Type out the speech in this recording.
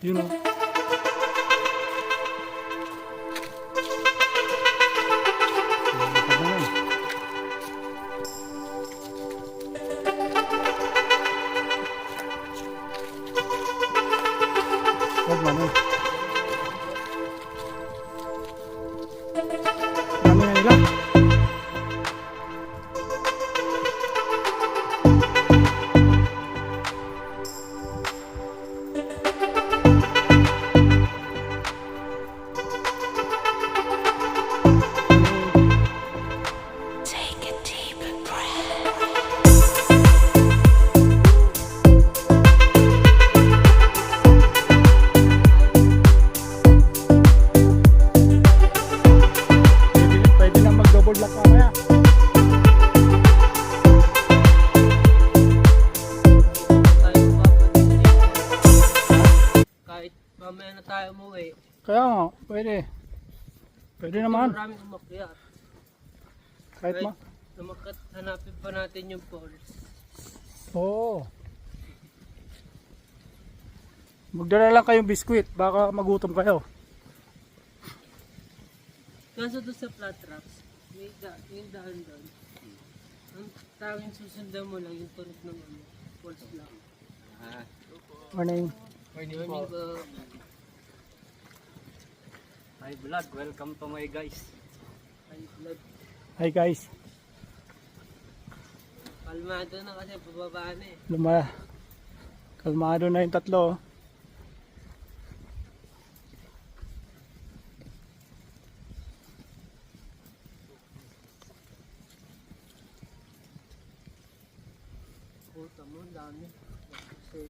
Yun o. Huwag man o. Dami na nila. Pwede na mag-double lock mamaya. Kahit mamaya na tayo umuwi, Kaya nga, pwede. Pwede naman. maraming umakyat. Kahit ma. Lumakat, hanapin pa natin yung falls. Oo. Magdala lang kayong biskwit, baka magutom kayo. Kaso doon sa flat rocks, yung daan doon. Ang tanging susundan mo lang yung tunog ng falls lang. Morning. Morning po. Hi vlog, welcome to my guys. Ay, vlog. Hi guys. Kalmado na kasi bababa na eh. Kalmado na yung tatlo. Oh.